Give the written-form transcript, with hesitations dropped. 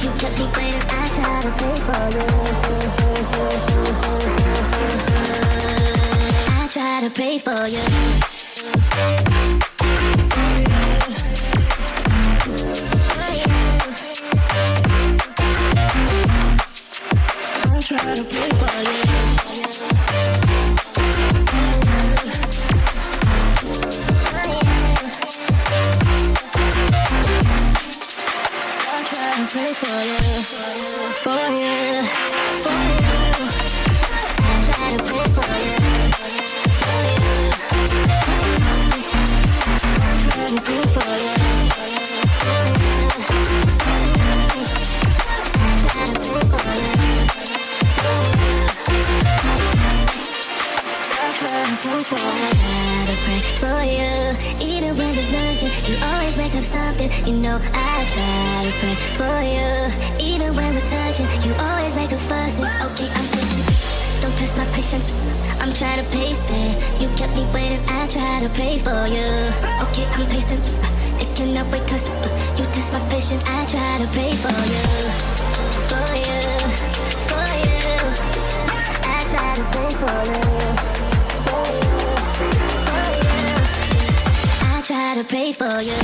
You kept me waiting, I tried to pray for you. I try to pray for you. I try to pray for you. Pray for you, for you, for you. I try to pray for you, for you. I try to pray for you, for you. I try to pray for you, I try to pray for you. I pray for you, even when there's nothing, you always make up something. You know I try to pray for you, even when we're touching, you always make a fuss. Okay, I'm pacing, don't test my patience, I'm trying to pace it. You kept me waiting, I try to pray for you. Okay, I'm pacing, it cannot wait 'cause you test my patience. I try to pray for you, for you, for you. I try to pray for you, for you, for you. I try to pray for you.